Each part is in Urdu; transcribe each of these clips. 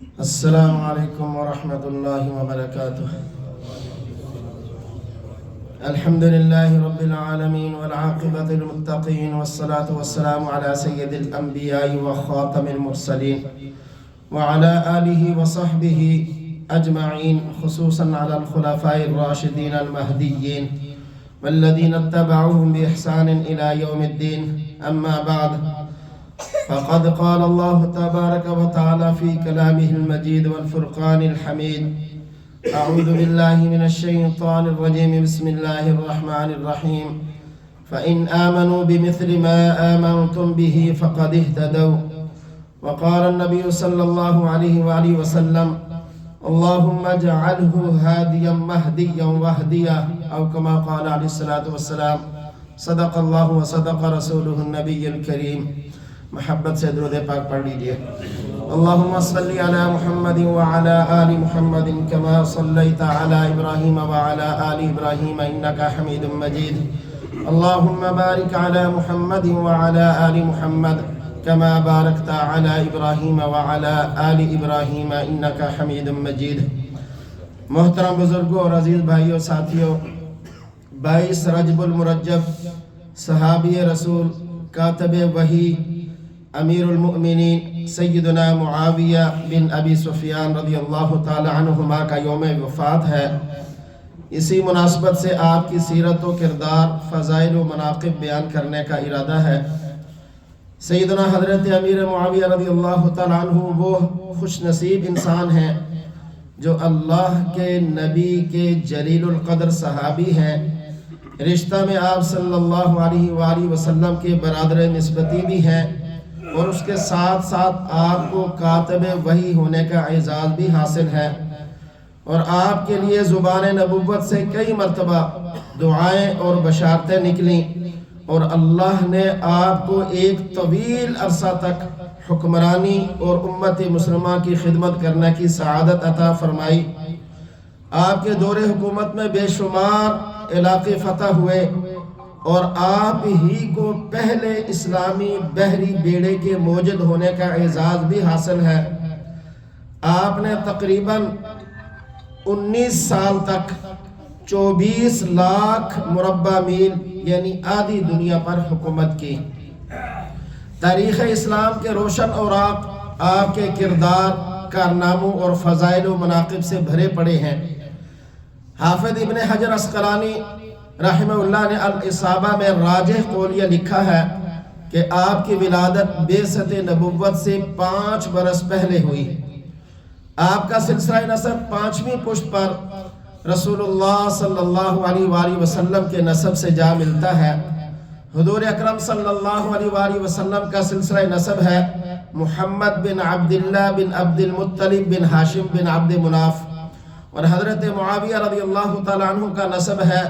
السلام علیکم ورحمۃ اللہ وبرکاتہ۔ الحمد للہ رب العالمین والعاقبۃ للمتقین والصلاة والسلام علی سید الانبیاء وخاتم المرسلین وعلی آلہ وصحبہ اجمعین، خصوصاً علی الخلفاء الراشدین المہدیین والذین اتبعوهم بإحسان إلى يوم الدین، اما بعد فقد قال الله تبارك وتعالى في كلامه المجيد والفرقان الحميد: أعوذ بالله من الشيطان الرجيم، بسم الله الرحمن الرحيم، فإن آمنوا بمثل ما آمنتم به فقد اهتدوا. وقال النبي صلى الله عليه وآله وسلم: اللهم اجعله هاديا مهديا وهديا، أو كما قال عليه الصلاة والسلام. صدق الله وصدق رسوله النبي الكريم. محبت سے درود پاک پڑھ لیجئے۔ اللہم صلی علی محمد وعلی آل محمد کما صلیت علی ابراہیم وعلی آل ابراہیم انکا حمید مجید۔ اللہم بارک علی محمد وعلی آل محمد کما بارکت علی ابراہیم وعلی آل ابراہیم انکا حمید مجید۔ محترم بزرگوں اور عزیز بھائیوں ساتھیوں، 22 رجب المرجب صحابی رسول، کاتب وحی، امیر المؤمنین سیدنا معاویہ بن ابی سفیان رضی اللہ تعالی عنہما کا یوم وفات ہے۔ اسی مناسبت سے آپ کی سیرت و کردار، فضائل و مناقب بیان کرنے کا ارادہ ہے۔ سیدنا حضرت امیر معاویہ رضی اللہ تعالی عنہ وہ خوش نصیب انسان ہیں جو اللہ کے نبی کے جلیل القدر صحابی ہیں، رشتہ میں آپ صلی اللہ علیہ وآلہ وسلم کے برادر نسبتی بھی ہیں، اور اس کے ساتھ ساتھ آپ کو کاتب وحی ہونے کا اعزاز بھی حاصل ہے، اور آپ کے لیے زبان نبوت سے کئی مرتبہ دعائیں اور بشارتیں نکلیں، اور اللہ نے آپ کو ایک طویل عرصہ تک حکمرانی اور امت مسلمہ کی خدمت کرنے کی سعادت عطا فرمائی۔ آپ کے دور حکومت میں بے شمار علاقے فتح ہوئے، اور آپ ہی کو پہلے اسلامی بحری بیڑے کے موجد ہونے کا اعزاز بھی حاصل ہے۔ آپ نے تقریباً 19 سال تک 24 لاکھ مربع میل یعنی آدھی دنیا پر حکومت کی۔ تاریخ اسلام کے روشن اوراق آپ کے کردار، کارناموں اور فضائل و مناقب سے بھرے پڑے ہیں۔ حافظ ابن حجر عسقلانی رحمہ اللہ نے الاصابہ میں راجح قول یہ لکھا ہے کہ آپ کی ولادت بعثت نبوت سے 5 برس پہلے ہوئی۔ آپ کا سلسلہ نسب 5ویں پشت پر رسول اللہ صلی اللہ علیہ وآلہ وسلم کے نسب سے جا ملتا ہے۔ حضور اکرم صلی اللہ علیہ وآلہ وسلم کا سلسلہ نسب ہے محمد بن عبداللہ بن عبد المطلب بن ہاشم بن عبد مناف، اور حضرت معاویہ رضی اللہ تعالی عنہ کا نسب ہے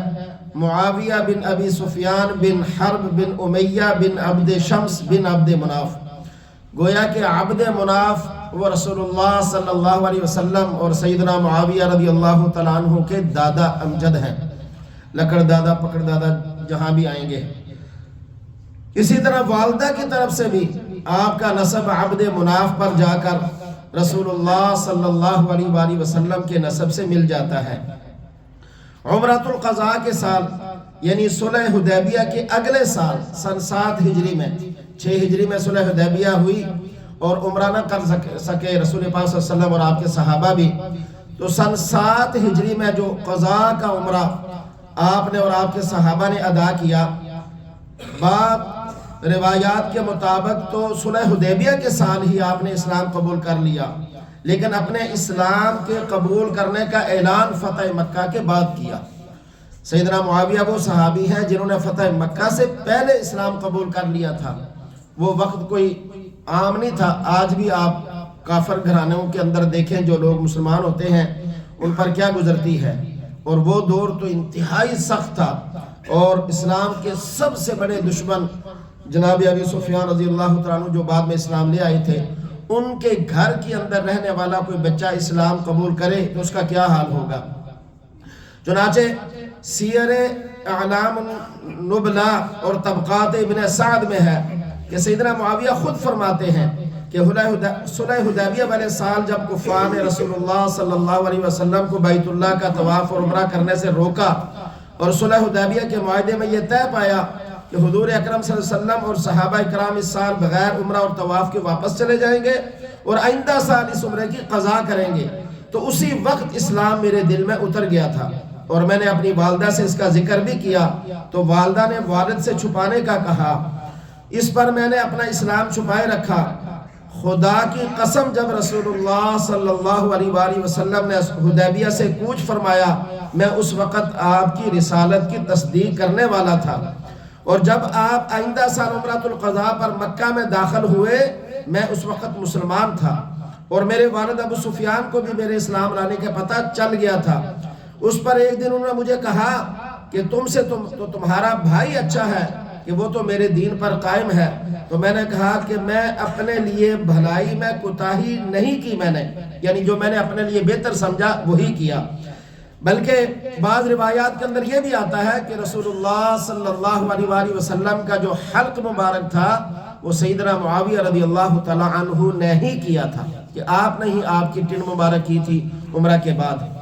معاویہ بن ابی سفیان بن حرب بن امیہ بن عبد شمس بن عبد مناف۔ گویا کہ عبد مناف وہ رسول اللہ صلی اللہ علیہ وسلم اور سیدنا معاویہ رضی اللہ تعالیٰ عنہ کے دادا امجد ہیں، لکڑ دادا پکڑ دادا جہاں بھی آئیں گے۔ اسی طرح والدہ کی طرف سے بھی آپ کا نسب عبد مناف پر جا کر رسول اللہ صلی اللہ علیہ وآلہ وسلم کے نسب سے مل جاتا ہے۔ عمرۃ القضاء کے سال یعنی صلح حدیبیہ کے اگلے سال سن 7 ہجری میں، 6 ہجری میں صلح حدیبیہ ہوئی، اور عمرہ نہ کر سکے رسول پاک صلی اللہ علیہ وسلم اور آپ کے صحابہ بھی، تو سن 7 ہجری میں جو قضاء کا عمرہ آپ نے اور آپ کے صحابہ نے ادا کیا، بعض روایات کے مطابق تو صلح حدیبیہ کے سال ہی آپ نے اسلام قبول کر لیا، لیکن اپنے اسلام کے قبول کرنے کا اعلان فتح مکہ کے بعد کیا۔ سیدنا معاویہ وہ صحابی ہیں جنہوں نے فتح مکہ سے پہلے اسلام قبول کر لیا تھا۔ وہ وقت کوئی عام نہیں تھا۔ آج بھی آپ کافر گھرانوں کے اندر دیکھیں، جو لوگ مسلمان ہوتے ہیں ان پر کیا گزرتی ہے، اور وہ دور تو انتہائی سخت تھا، اور اسلام کے سب سے بڑے دشمن جناب ابی سفیان رضی اللہ تعالیٰ عنہ جو بعد میں اسلام لے آئے تھے، ان کے گھر کے اندر رہنے والا کوئی بچہ اسلام قبول کرے تو اس کا کیا حال ہوگا۔ چنانچہ سیر اعلام النبلاء اور طبقات ابن سعد میں ہے کہ سیدنا معاویہ خود فرماتے ہیں کہ صلح حدیبیہ والے سال جب کفار نے رسول اللہ صلی اللہ علیہ وسلم کو بیت اللہ کا طواف اور عمرہ کرنے سے روکا، اور صلح حدیبیہ کے معاہدے میں یہ طے پایا کہ حضور اکرم صلی اللہ علیہ وسلم اور صحابہ کرام اس سال بغیر عمرہ اور طواف کے واپس چلے جائیں گے اور آئندہ سال اس عمرے کی قضا کریں گے، تو اسی وقت اسلام میرے دل میں اتر گیا تھا، اور میں نے اپنی والدہ سے اس کا ذکر بھی کیا، تو والدہ نے والد سے چھپانے کا کہا، اس پر میں نے اپنا اسلام چھپائے رکھا۔ خدا کی قسم جب رسول اللہ صلی اللہ علیہ وآلہ وسلم نے حدیبیہ سے کوچ فرمایا، میں اس وقت آپ کی رسالت کی تصدیق کرنے والا تھا، اور جب آپ آئندہ سال عمرۃ القضاء پر مکہ میں داخل ہوئے میں اس وقت مسلمان تھا، اور میرے والد ابو سفیان کو بھی میرے اسلام لانے کا پتہ چل گیا تھا۔ اس پر ایک دن انہوں نے مجھے کہا کہ تمہارا بھائی اچھا ہے کہ وہ تو میرے دین پر قائم ہے، تو میں نے کہا کہ میں اپنے لیے بھلائی میں کوتاہی نہیں کی، میں نے یعنی جو میں نے اپنے لیے بہتر سمجھا وہی کیا، بلکہ بعض روایات کے اندر یہ بھی آتا ہے کہ رسول اللہ صلی اللہ علیہ وآلہ وسلم کا جو حلق مبارک تھا وہ سیدنا معاویہ رضی اللہ تعالی عنہ نے ہی کیا تھا، کہ آپ نے ہی آپ کی ٹن مبارک کی تھی عمرہ کے بعد۔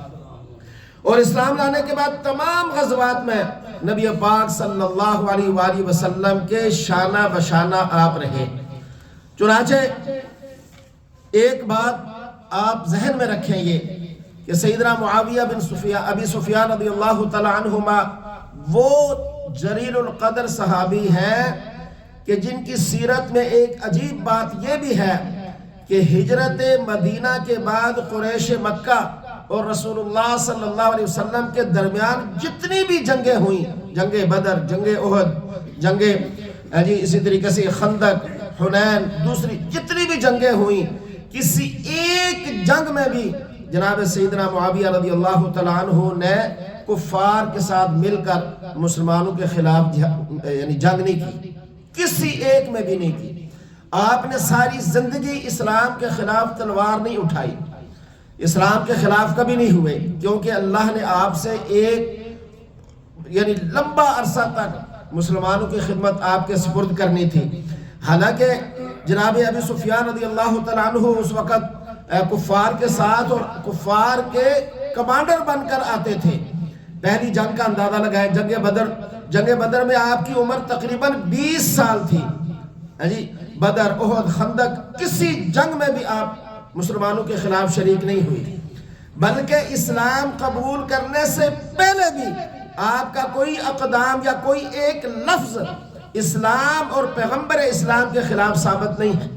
اور اسلام لانے کے بعد تمام غزوات میں نبی پاک صلی اللہ علیہ وآلہ وسلم کے شانہ بشانہ آپ رہے۔ چنانچہ ایک بات آپ ذہن میں رکھیں یہ کہ سیدنا معاویہ بن ابی سفیان رضی اللہ تعالی عنہما وہ جلیل القدر صحابی ہیں کہ جن کی سیرت میں ایک عجیب بات یہ بھی ہے کہ ہجرت مدینہ کے بعد قریش مکہ اور رسول اللہ صلی اللہ علیہ وسلم کے درمیان جتنی بھی جنگیں ہوئیں، جنگ بدر، جنگ احد، جنگ اسی طریقے سے خندق، حنین، دوسری جتنی بھی جنگیں ہوئیں، کسی ایک جنگ میں بھی جناب سیدنا معاویہ رضی اللہ تعالیٰ عنہ نے کفار کے ساتھ مل کر مسلمانوں کے خلاف یعنی جنگ نہیں کی، کسی ایک میں بھی نہیں کی۔ آپ نے ساری زندگی اسلام کے خلاف تلوار نہیں اٹھائی، اسلام کے خلاف کبھی نہیں ہوئے، کیونکہ اللہ نے آپ سے ایک یعنی لمبا عرصہ تک مسلمانوں کی خدمت آپ کے سپرد کرنی تھی۔ حالانکہ جناب ابی سفیان رضی اللہ تعالیٰ عنہ اس وقت کفار کے ساتھ اور کفار کے کمانڈر بن کر آتے تھے۔ پہلی جنگ کا اندازہ لگائیں، جنگ بدر میں آپ کی عمر تقریباً 20 سال تھی۔ بدر، احد، خندق، کسی جنگ میں بھی آپ مسلمانوں کے خلاف شریک نہیں ہوئی، بلکہ اسلام قبول کرنے سے پہلے بھی آپ کا کوئی اقدام یا کوئی ایک لفظ اسلام اور پیغمبر اسلام کے خلاف ثابت نہیں ہے۔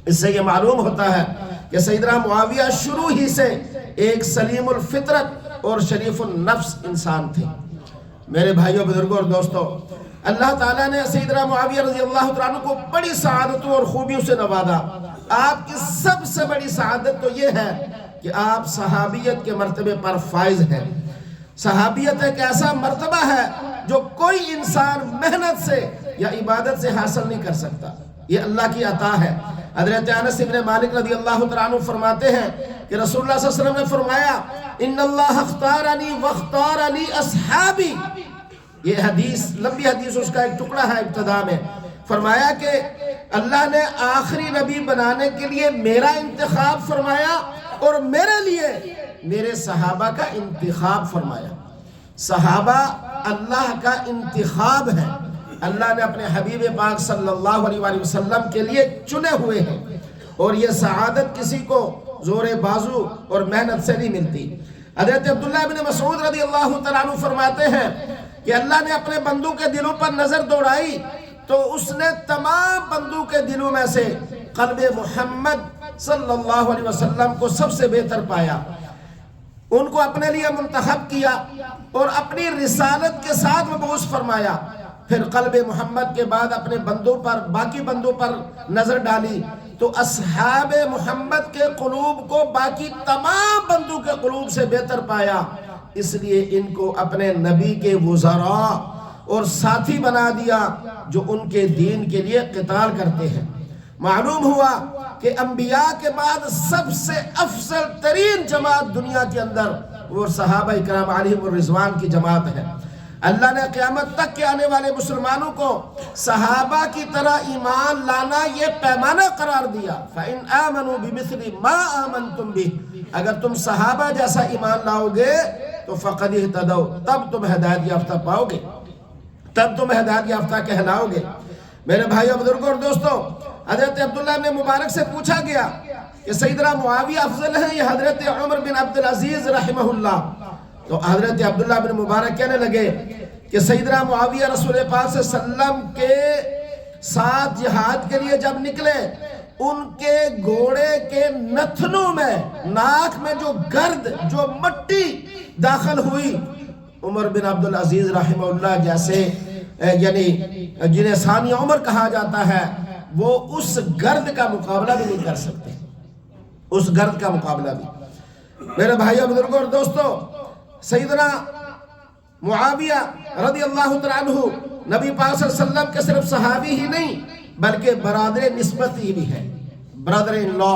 اس سے یہ معلوم ہوتا ہے کہ سیدنا معاویہ شروع ہی سے ایک سلیم الفطرت اور شریف النفس انسان تھے۔ میرے بھائیوں، بزرگوں اور دوستوں، اللہ تعالیٰ نے سیدنا معاویہ رضی اللہ تعالیٰ عنہ کو بڑی سعادتوں اور خوبیوں سے نوازا۔ آپ کی سب سے بڑی سعادت تو یہ ہے کہ آپ صحابیت کے مرتبے پر فائز ہیں۔ صحابیت ایک ایسا مرتبہ ہے جو کوئی انسان محنت سے یا عبادت سے حاصل نہیں کر سکتا، یہ اللہ کی عطا ہے۔ حضرت انس بن مالک رضی اللہ تعالیٰ عنہ فرماتے ہیں کہ رسول اللہ صلی اللہ علیہ وسلم نے فرمایا، ان اللہ اختارنی واختار لی اصحابی۔ یہ حدیث، لمبی حدیث، اس کا ایک ٹکڑا ہے ابتدا میں۔ فرمایا کہ اللہ نے آخری نبی بنانے کے لیے میرا انتخاب فرمایا اور میرے لیے میرے صحابہ کا انتخاب فرمایا۔ صحابہ اللہ کا انتخاب ہے، اللہ نے اپنے حبیب پاک صلی اللہ علیہ وآلہ وسلم کے لیے چنے ہوئے ہیں، اور یہ سعادت کسی کو زور بازو اور محنت سے نہیں ملتی۔ حضرت عبداللہ بن مسعود رضی اللہ تعالیٰ عنہ فرماتے ہیں کہ اللہ نے اپنے بندوں کے دلوں پر نظر دوڑائی تو اس نے تمام بندوں کے دلوں میں سے قلب محمد صلی اللہ علیہ وسلم کو سب سے بہتر پایا، ان کو اپنے لیے منتخب کیا اور اپنی رسالت کے ساتھ مبعوث فرمایا۔ پھر قلب محمد کے بعد اپنے بندوں پر، باقی بندوں پر نظر ڈالی تو اصحاب محمد کے قلوب کو باقی تمام بندوں کے قلوب سے بہتر پایا، اس لیے ان کو اپنے نبی کے وزراء اور ساتھی بنا دیا جو ان کے دین کے لیے قتال کرتے ہیں۔ معلوم ہوا کہ انبیاء کے بعد سب سے افضل ترین جماعت دنیا کے اندر وہ صحابہ کرام علیہم الرضوان کی جماعت ہے۔ اللہ نے قیامت تک کے آنے والے مسلمانوں کو صحابہ کی طرح ایمان لانا یہ پیمانہ قرار دیا۔ فَإِنْ آمَنُوا بِمِثْلِ مَا آمَنْتُمْ بِهِ، اگر تم صحابہ جیسا ایمان لاؤ گے تو فَقَدْ اهْتَدَوْا، تب تم ہدایت یافتہ پاؤ گے، تب تم ہدایت یافتہ کہلاؤ گے۔ میرے بھائیو، بزرگوں اور دوستوں، حضرت عبداللہ بن مبارک سے پوچھا گیا کہ سیدنا معاویہ افضل ہیں یا حضرت عمر بن عبدالعزیز رحمہ اللہ؟ تو حضرت عبداللہ بن مبارک کہنے لگے کہ سیدنا معاویہ رسول پاک صلی اللہ علیہ وسلم کے ساتھ جہاد کے لیے جب نکلے، ان کے گھوڑے کے نتھنوں میں، ناک میں جو گرد، جو مٹی داخل ہوئی، عمر بن عبدالعزیز رحمہ اللہ جیسے یعنی جنہیں ثانی عمر کہا جاتا ہے، وہ اس گرد کا مقابلہ بھی نہیں کر سکتے، اس گرد کا مقابلہ بھی۔ میرے بھائیو، بزرگوں اور دوستوں، سیدنا معاویہ رضی اللہ تعالیٰ عنہ نبی پاک صلی اللہ علیہ وسلم کے صرف صحابی ہی نہیں بلکہ برادر نسبت ہی بھی ہے، برادر ان لا،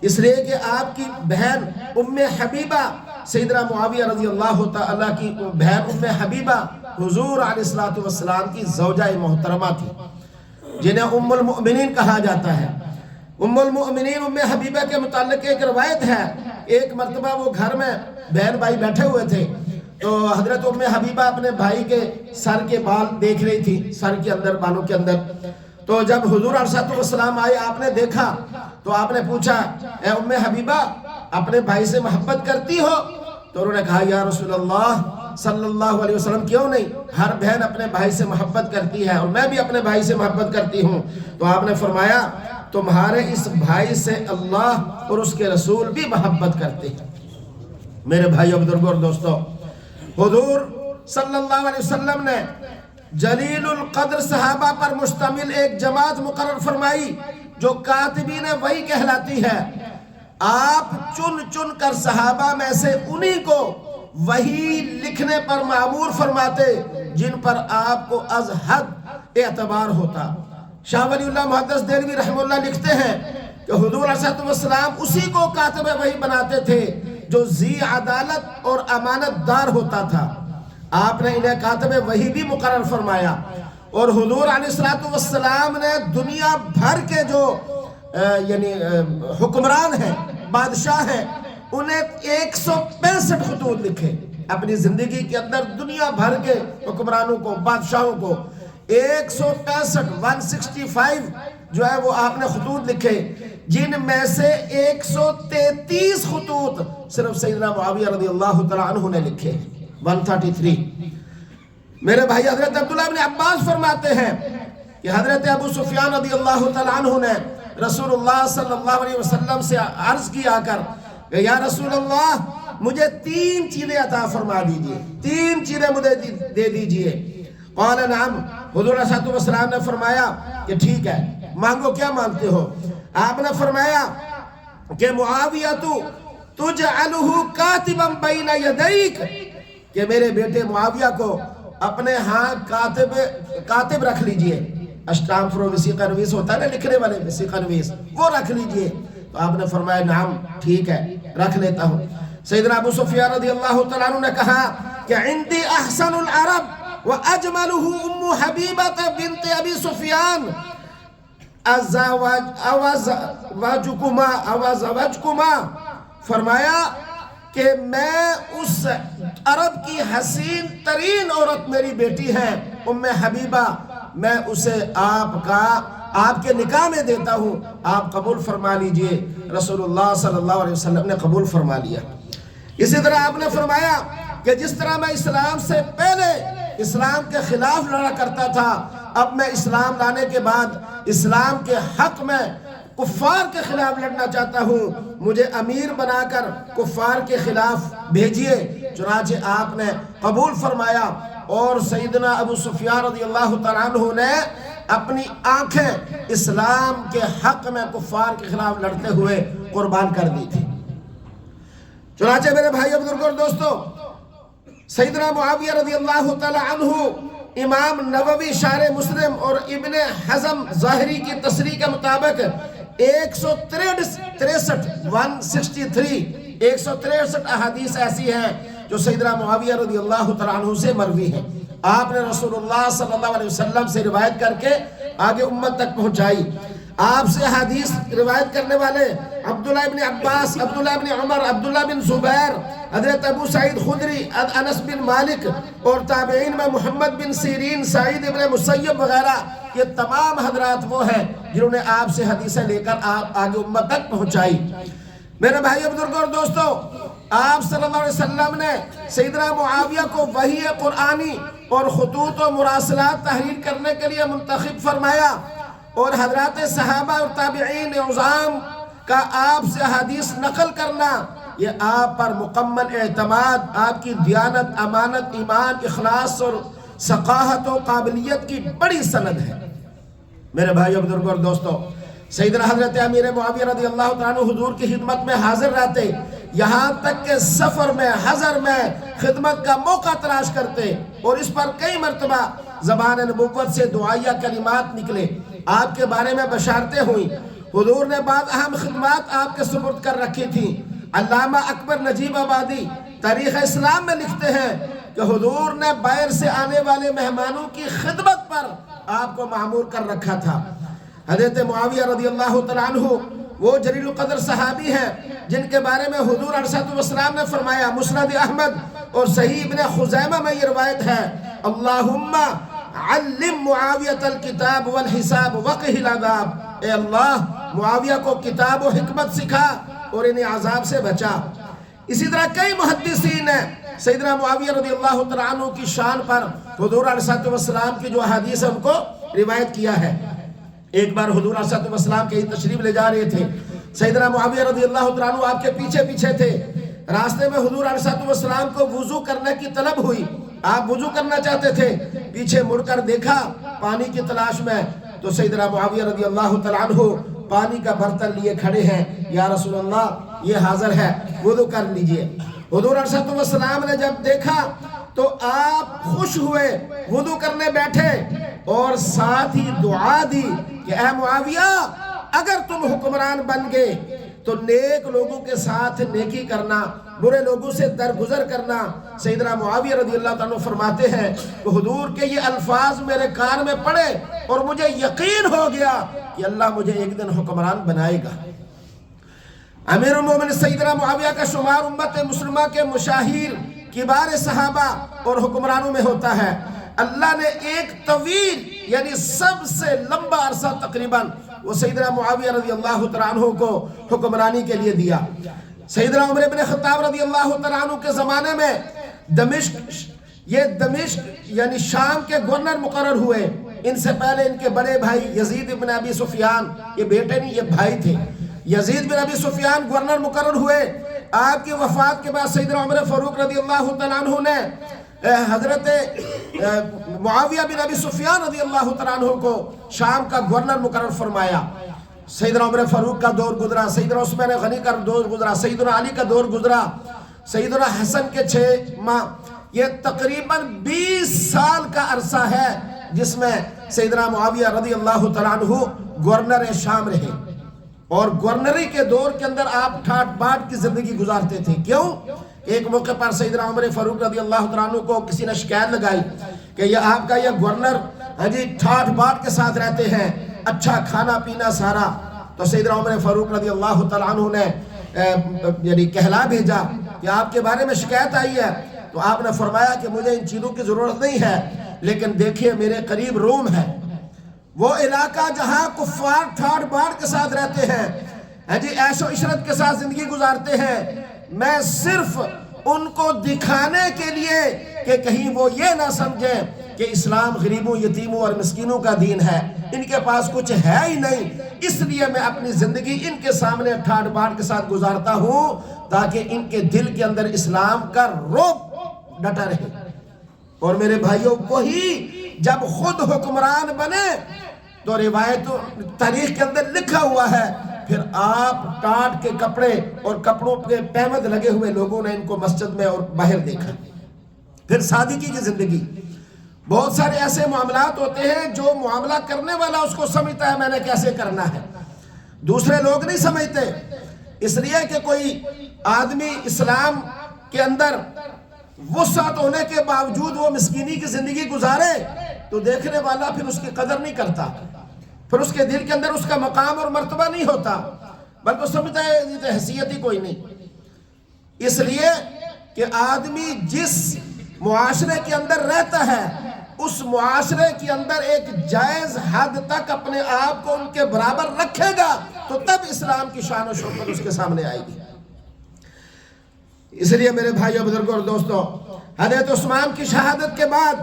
اس لیے کہ آپ کی بہن ام حبیبہ، سیدنا معاویہ رضی اللہ تعالیٰ کی بہن ام حبیبہ حضور علیہ السلام کی زوجہ محترمہ تھی، جنہیں ام المؤمنین کہا جاتا ہے۔ ام المؤمنین ام حبیبہ کے متعلق ایک روایت ہے، ایک مرتبہ وہ گھر میں بہن بھائی بیٹھے ہوئے تھے، تو حضرت ام حبیبہ اپنے بھائی کے سر کے بال دیکھ رہی تھی، سر کے اندر، بالوں کے اندر۔ تو جب حضور علیہ السلام آئے، آپ نے دیکھا تو آپ نے پوچھا، اے ام حبیبہ، اپنے بھائی سے محبت کرتی ہو؟ تو انہوں نے کہا، یا رسول اللہ صلی اللہ علیہ وسلم، کیوں نہیں، ہر بہن اپنے بھائی سے محبت کرتی ہے اور میں بھی اپنے بھائی سے محبت کرتی ہوں۔ تو آپ نے فرمایا، تمہارے اس بھائی سے اللہ اور اس کے رسول بھی محبت کرتے ہیں۔ میرے بھائیو، بزرگوں اور دوستوں، حضور صلی اللہ علیہ وسلم نے جلیل القدر صحابہ پر مشتمل ایک جماعت مقرر فرمائی جو کاتبین وحی کہلاتی ہے۔ آپ چن چن کر صحابہ میں سے انہی کو وحی لکھنے پر معمور فرماتے جن پر آپ کو از حد اعتبار ہوتا۔ شاہ ولی اللہ محدث دہلوی رحمہ اللہ لکھتے ہیں کہ حضور علیہ السلام اسی کو کاتب وحی بناتے تھے جو ذی عدالت اور امانت دار ہوتا تھا۔ آپ نے انہیں کاتب وحی بھی مقرر فرمایا، اور حضور علیہ السلام نے دنیا بھر کے جو یعنی حکمران ہیں، بادشاہ ہیں، انہیں 165 خطوط لکھے اپنی زندگی کے اندر، دنیا بھر کے حکمرانوں کو، بادشاہوں کو 165 جو ہے وہ آپ نے خطوط لکھے، جن میں سے 133 خطوط صرف سیدنا معاویہ رضی اللہ تعالیٰ عنہ نے لکھے، 133۔ میرے بھائی حضرت عبداللہ بن عباس فرماتے ہیں کہ حضرت ابو سفیان رضی اللہ تعالیٰ عنہ نے رسول اللہ صلی اللہ علیہ وسلم سے عرض کیا کر کہ یا رسول اللہ، مجھے 3 چیزیں عطا فرما دیجئے، 3 چیزیں مجھے دے دیجئے۔ قال نعم، حضور صلی اللہ علیہ وسلم نے فرمایا کہ ٹھیک ہے، مانگو، کیا مانگتے ہو؟ آپ نے فرمایا کہ معاویہ تجعلہ کاتبا بین یدیک، کہ میرے بیٹے معاویہ کو اپنے ہاں کاتب رکھ لیجئے، اسٹامپ فر وثیقہ نویس ہوتا ہے نا، لکھنے والے وثیقہ نویس، وہ رکھ لیجئے۔ تو آپ نے فرمایا نعم، ٹھیک ہے، رکھ لیتا ہوں۔ سیدنا ابو سفیان رضی اللہ تعالیٰ عنہ نے کہا کہ عندی احسن العرب وَأَجْمَلُهُ أُمُّ حَبِيبَةَ بِنْتِ أَبِي سُفْيَانَ أَوَزَوَجْكُمَا، فرمایا کہ میں اس عرب کی حسین ترین عورت میری بیٹی ہے ام حبیبہ، میں اسے آپ کے نکاح میں دیتا ہوں، آپ قبول فرما لیجئے۔ رسول اللہ صلی اللہ علیہ وسلم نے قبول فرما لیا۔ اسی طرح آپ نے فرمایا کہ جس طرح میں اسلام سے پہلے اسلام کے خلاف لڑا کرتا تھا، اب میں اسلام لانے کے بعد اسلام کے حق میں کفار کے خلاف لڑنا چاہتا ہوں، مجھے امیر بنا کر کفار کے خلاف بھیجیے۔ چنانچہ آپ نے قبول فرمایا، اور سیدنا ابو سفیان رضی اللہ تعالیٰ عنہ نے اپنی آنکھیں اسلام کے حق میں کفار کے خلاف لڑتے ہوئے قربان کر دی تھی۔ چنانچہ میرے بھائیو، بزرگوں اور دوستوں، سیدنا معاویہ رضی اللہ تعالی عنہ، امام نووی شارح مسلم اور ابن حزم ظاہری کی تصریح کے مطابق 163 احادیث ایسی ہیں جو سیدنا معاویہ رضی اللہ تعالی عنہ سے مروی ہیں۔ آپ نے رسول اللہ صلی اللہ علیہ وسلم سے روایت کر کے آگے امت تک پہنچائی۔ آپ سے حدیث روایت کرنے والے عبداللہ ابن عباس، عبداللہ ابن عمر، عبداللہ بن زبیر، حضرت ابو سعید خدری، انس بن مالک، اور تابعین میں محمد بن سیرین، سعید ابن مسیب وغیرہ، یہ تمام حضرات وہ ہیں جنہوں نے آپ سے حدیثیں لے کر آپ آگے امت تک پہنچائی۔ میرے بھائی بزرگوں اور دوستوں، آپ صلی اللہ علیہ وسلم نے سیدنا معاویہ کو وحی قرآنی اور خطوط و مراسلات تحریر کرنے کے لیے منتخب فرمایا، اور حضرات صحابہ اور تابعین عظام کا آپ سے حدیث نقل کرنا، یہ آپ پر مکمل اعتماد، آپ کی دیانت، امانت، ایمان، اخلاص اور ثقافت و قابلیت کی بڑی سند ہے۔ میرے بھائیو بزرگوں اور دوستوں، سیدنا حضرت امیر معاویہ رضی اللہ تعالیٰ عنہ حضور کی خدمت میں حاضر رہتے، یہاں تک کہ سفر میں، حضر میں خدمت کا موقع تلاش کرتے، اور اس پر کئی مرتبہ زبان نبوت سے دعائیہ کلمات نکلے، آپ کے بارے میں بشارتیں ہوئیں۔ حضور نے بعض اہم خدمات آپ کے سپرد کر رکھی تھیں۔ علامہ اکبر نجیب آبادی تاریخ اسلام میں لکھتے ہیں کہ حضور نے باہر سے آنے والے مہمانوں کی خدمت پر آپ کو معمور کر رکھا تھا۔ حضرت معاویہ رضی اللہ تعالیٰ عنہ وہ جلیل القدر صحابی ہیں جن کے بارے میں حضور علیہ الصلوۃ والسلام نے فرمایا، مسند احمد اور صحیح ابن خزیمہ میں یہ روایت ہے، اللہم علم معاویۃ الکتاب والحساب وقہ العذاب، اے اللہ معاویہ کو کتاب و حکمت سکھا اور انہیں عذاب سے بچا۔ اسی طرح کئی محدثین نے سیدنا معاویہ رضی اللہ تعالیٰ عنہ کی شان پر حضور علیہ الصلوۃ والسلام کی جو حدیث ہے ان کو روایت کیا ہے۔ ایک بار حضور علیہ الصلوۃ والسلام کہیں تشریف لے جا رہے تھے، سیدنا معاویہ رضی اللہ تعالیٰ عنہ آپ کے پیچھے پیچھے تھے۔ راستے میں حضور علیہ الصلوۃ والسلام کو وضو کرنے کی طلب ہوئی، آپ وضو کرنا چاہتے تھے، پیچھے مڑ کر دیکھا پانی کی تلاش میں، تو سیدنا معاویہ رضی اللہ تعالیٰ عنہ پانی کا برتن لیے کھڑے ہیں، یا رسول اللہ یہ حاضر ہے، وضو کر لیجئے۔ حضور علیہ الصلوۃ والسلام نے جب دیکھا تو آپ خوش ہوئے، وضو کرنے بیٹھے اور ساتھ ہی دعا دی کہ اے معاویہ اگر تم حکمران بن گئے تو نیک لوگوں کے ساتھ نیکی کرنا، برے لوگوں سے درگزر کرنا۔ سیدنا معاویہ رضی اللہ عنہ فرماتے ہیں کہ حضور کے یہ الفاظ میرے کان میں پڑے اور مجھے یقین ہو گیا کہ اللہ مجھے ایک دن حکمران بنائے گا۔ امیر المومنین سیدنا معاویہ کا شمار امت مسلمہ کے مشاہیر، کبار صحابہ اور حکمرانوں میں ہوتا ہے۔ اللہ نے ایک طویل یعنی سب سے لمبا عرصہ تقریباً وہ سیدنا معاویہ رضی اللہ تعالیٰ عنہ کو حکمرانی کے لیے دیا۔ سیدنا عمر بن خطاب رضی اللہ تعالیٰ عنہ کے زمانے میں دمشق یعنی شام کے گورنر مقرر ہوئے۔ ان سے پہلے ان کے بڑے بھائی یزید بن ابی سفیان، یہ بیٹے نہیں یہ بھائی تھے، یزید بن ابی سفیان گورنر مقرر ہوئے۔ آپ کی وفات کے بعد سیدنا عمر فاروق رضی اللہ تعالیٰ عنہ نے حضرت معاویہ بن ابی سفیان رضی اللہ تعالیٰ عنہ کو شام کا گورنر مقرر فرمایا۔ سیدنا عمر فاروق کا دور گزرا، سیدنا عثمان غنی کا دور گزرا، سیدنا علی کا دور گزرا، سیدنا حسن کے 6 ماہ، یہ تقریباً 20 سال کا عرصہ ہے جس میں سیدنا معاویہ رضی اللہ تعالیٰ عنہ گورنر شام رہے، اور گورنری کے دور کے اندر آپ ٹھاٹ باٹ کی زندگی گزارتے تھے۔ کیوں؟ ایک موقع پر سیدنا عمر فاروق رضی اللہ تعالیٰ عنہ کو کسی نے شکایت لگائی کہ یہ آپ کا یہ گورنر ٹھاٹ باٹ کے ساتھ رہتے ہیں، اچھا کھانا پینا سارا۔ تو سیدنا عمر فاروق رضی اللہ تعالیٰ عنہ نے یعنی کہلا بھیجا کہ آپ کے بارے میں شکایت آئی ہے۔ تو آپ نے فرمایا کہ مجھے ان چیزوں کی ضرورت نہیں ہے، لیکن دیکھیے میرے قریب روم ہے، وہ علاقہ جہاں کفار ٹھاٹ باٹ کے ساتھ رہتے ہیں، عیش و عشرت کے ساتھ زندگی گزارتے ہیں، میں صرف ان کو دکھانے کے لیے کہ کہیں وہ یہ نہ سمجھیں کہ اسلام غریبوں، یتیموں اور مسکینوں کا دین ہے، ان کے پاس کچھ ہے ہی نہیں، اس لیے میں اپنی زندگی ان کے سامنے ٹھاٹ باٹ کے ساتھ گزارتا ہوں تاکہ ان کے دل کے اندر اسلام کا رعب ڈٹا رہے۔ اور میرے بھائیوں، وہی جب خود حکمران بنے تو روایت تاریخ کے اندر لکھا ہوا ہے، پھر آپ ٹاٹ کے کپڑے اور کپڑوں کے پیمد لگے ہوئے لوگوں نے ان کو مسجد میں اور باہر دیکھا۔ پھر سادگی کی زندگی، بہت سارے ایسے معاملات ہوتے ہیں جو معاملہ کرنے والا اس کو سمجھتا ہے میں نے کیسے کرنا ہے، دوسرے لوگ نہیں سمجھتے، اس لیے کہ کوئی آدمی اسلام کے اندر وسعت ہونے کے باوجود وہ مسکینی کی زندگی گزارے تو دیکھنے والا پھر اس کی قدر نہیں کرتا، پھر اس کے دل کے اندر اس کا مقام اور مرتبہ نہیں ہوتا، بلکہ سمجھتا ہے یہ تو حیثیت ہی کوئی نہیں۔ اس لیے کہ آدمی جس معاشرے کے اندر رہتا ہے اس معاشرے کے اندر ایک جائز حد تک اپنے آپ کو ان کے برابر رکھے گا تو تب اسلام کی شان و شوکت اس کے سامنے آئے گی۔ اس لیے میرے بھائیو، بزرگوں اور دوستو، حضرت عثمان کی شہادت کے بعد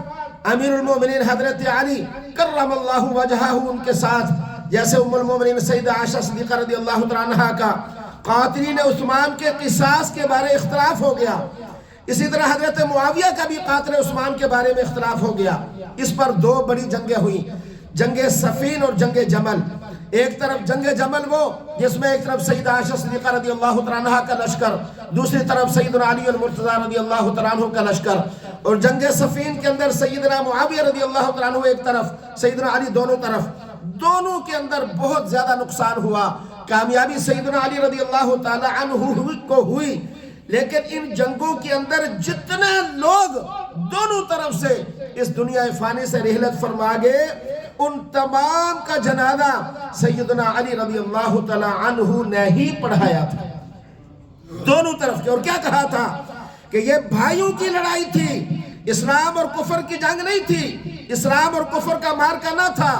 امیر المومنین حضرت علی کرم اللہ وجہہ ان کے ساتھ، جیسے ام المومنین سیدہ عائشہ صدیقہ رضی اللہ تعالیٰ عنہا کا قاتلین عثمان کے قصاص کے بارے اختلاف ہو گیا، اسی طرح حضرت معاویہ کا بھی قاتل عثمان کے بارے میں اختلاف ہو گیا۔ اس پر دو بڑی جنگیں ہوئیں، جنگ صفین اور جنگ جمل۔ ایک طرف جنگ جمل وہ جس میں ایک طرف سیدہ عائشہ صدیقہ رضی اللہ تعالیٰ عنہ کا لشکر، دوسری طرف سیدنا علی المرتضیٰ رضی اللہ تعالیٰ عنہ کا لشکر، اور جنگ صفین کے اندر سیدنا معاویہ رضی اللہ تعالیٰ عنہ ایک طرف، سیدنا علی دونوں طرف۔ دونوں کے اندر بہت زیادہ نقصان ہوا، کامیابی سیدنا علی رضی اللہ تعالیٰ عنہ کو ہوئی، لیکن ان جنگوں کے اندر جتنے لوگ دونوں طرف سے اس دنیا فانی سے رحلت فرما گئے ان تمام کا جنازہ سیدنا علی رضی اللہ تعالی عنہ نے ہی پڑھایا تھا، دونوں طرف کے۔ اور کیا کہا تھا کہ یہ بھائیوں کی لڑائی تھی، اسلام اور کفر کی جنگ نہیں تھی، اسلام اور کفر کا مارکا نہ تھا،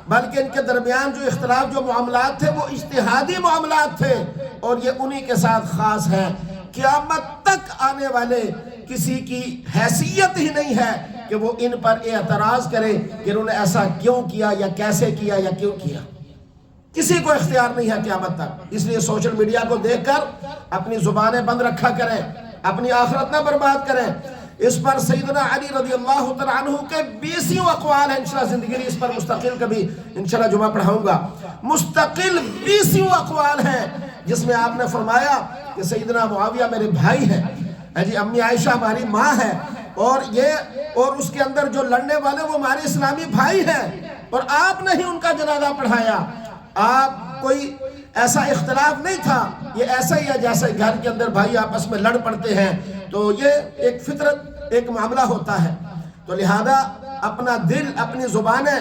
بلکہ ان کے درمیان جو اختلاف، جو معاملات تھے وہ اجتہادی معاملات تھے، اور یہ انہی کے ساتھ خاص ہے۔ قیامت تک آنے والے کسی کی حیثیت ہی نہیں ہے کہ وہ ان پر اعتراض کرے کہ انہوں نے ایسا کیوں کیا یا کیسے کیا یا کیوں کیا، کسی کو اختیار نہیں ہے قیامت تک۔ اس لیے سوشل میڈیا کو دیکھ کر اپنی زبانیں بند رکھا کریں، اپنی آخرت نہ برباد کریں۔ اس پر سیدنا علی رضی اللہ تعالیٰ عنہ کے 20 اقوال ہیں، انشاءاللہ زندگی اس پر مستقل کبھی انشاءاللہ جمعہ پڑھاؤں گا، مستقل 20 اقوال ہیں جس میں آپ نے فرمایا کہ سیدنا معاویہ میرے بھائی ہیں، جی امی عائشہ ہماری ماں ہے، اور اس کے اندر جو لڑنے والے وہ ہمارے اسلامی بھائی ہیں، اور آپ نے ہی ان کا جنازہ پڑھایا۔ آپ کوئی ایسا اختلاف نہیں تھا، یہ ایسا ہی ہے جیسے گھر کے اندر بھائی آپس میں لڑ پڑتے ہیں، تو یہ ایک فطرت، ایک معاملہ ہوتا ہے۔ تو لہذا اپنا دل، اپنی زبانیں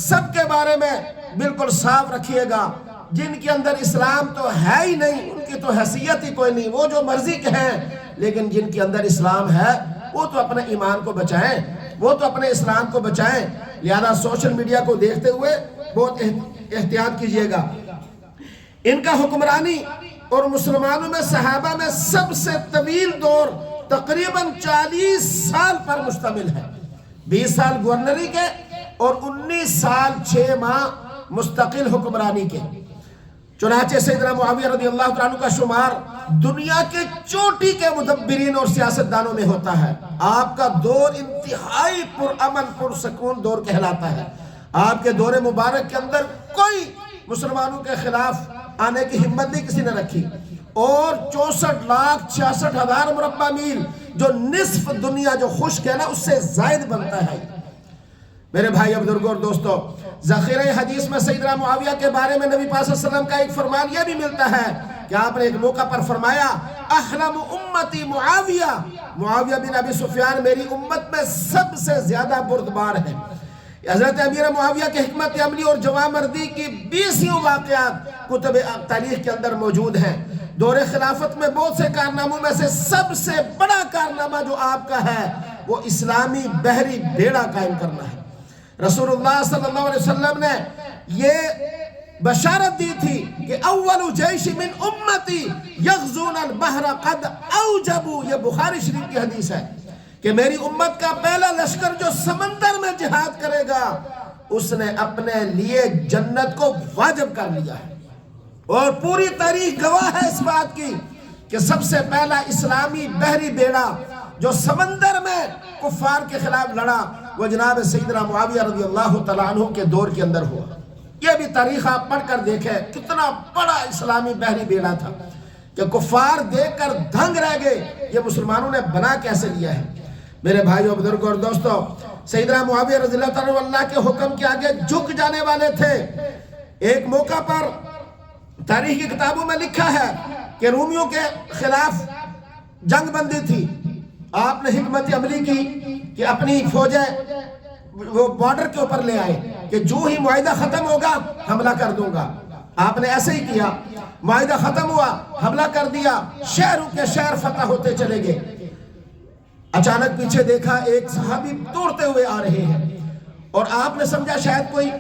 سب کے بارے میں بالکل صاف رکھیے گا۔ جن کے اندر اسلام تو ہے ہی نہیں، ان کی تو حیثیت ہی کوئی نہیں، وہ جو مرضی کہیں، لیکن جن کے اندر اسلام ہے وہ تو اپنے ایمان کو بچائیں، وہ تو اپنے اسلام کو بچائیں۔ لہذا سوشل میڈیا کو دیکھتے ہوئے بہت احتیاط کیجئے گا۔ ان کا حکمرانی اور مسلمانوں میں صحابہ میں سب سے طویل دور تقریباً 40 سال پر مشتمل ہے، 20 سال گورنری کے اور 19 سال 6 ماہ مستقل حکمرانی کے۔ چنانچہ سیدنا معاویہ رضی اللہ عنہ کا شمار دنیا کے چوٹی کے مدبرین اور سیاستدانوں میں ہوتا ہے۔ آپ کا دور انتہائی پرامن پرسکون دور کہلاتا ہے۔ آپ کے دور مبارک کے اندر کوئی مسلمانوں کے خلاف آنے کی ہمت نہیں کسی نے رکھی، اور 64,66,000 مربع میل جو نصف دنیا جو خشک ہے نا اس سے زائد بنتا ہے۔ میرے بھائی بزرگوں اور دوستو، ذخیرہ حدیث میں سیدنا معاویہ کے بارے میں نبی پاک صلی اللہ علیہ وسلم کا ایک فرمان یہ بھی ملتا ہے کہ آپ نے ایک موقع پر فرمایا، احرم امتی معاویہ، معاویہ بن ابی سفیان میری امت میں سب سے زیادہ بردبار ہے۔ حضرت امیر معاویہ کے حکمت عملی اور جوامردی کی 20 واقعات کتب تاریخ کے اندر موجود ہیں۔ دور خلافت میں بہت سے کارناموں میں سے سب سے بڑا کارنامہ جو آپ کا ہے وہ اسلامی بحری بیڑا قائم کرنا ہے۔ رسول اللہ صلی اللہ علیہ وسلم نے یہ بشارت دی تھی کہ اول جیش من امتی یغزون البحر قد اوجبوا، یہ بخاری شریف کی حدیث ہے کہ میری امت کا پہلا لشکر جو سمندر میں جہاد کرے گا اس نے اپنے لیے جنت کو واجب کر لیا ہے۔ اور پوری تاریخ گواہ ہے اس بات کی کہ سب سے پہلا اسلامی بحری بیڑا جو سمندر میں کفار کے خلاف لڑا وہ جناب سیدنا معاویہ رضی اللہ تعالیٰ عنہ کے دور کے اندر ہوا۔ یہ بھی تاریخ آپ پڑھ کر دیکھیں کتنا بڑا اسلامی بحری بیڑا تھا کہ کفار دیکھ کر دھنگ رہ گئے، یہ مسلمانوں نے بنا کیسے لیا ہے۔ میرے بھائیوں بزرگوں اور دوستوں، سیدنا معاویہ رضی اللہ تعالیٰ عنہ اللہ کے حکم کے آگے جھک جانے والے تھے۔ ایک موقع پر تاریخ کی کتابوں میں لکھا ہے کہ رومیوں کے خلاف جنگ بندی تھی، آپ نے حکمت عملی کی کہ اپنی فوجیں وہ بارڈر کے اوپر لے آئے کہ جو ہی معاہدہ ختم ہوگا حملہ کر دوں گا. آپ نے ایسے ہی کیا. معاہدہ ختم ہوا، حملہ کر دیا، شہروں کے شہر فتح ہوتے چلے گئے. اچانک پیچھے دیکھا ایک صحابی دوڑتے ہوئے آ رہے ہیں اور آپ نے سمجھا شاید کوئی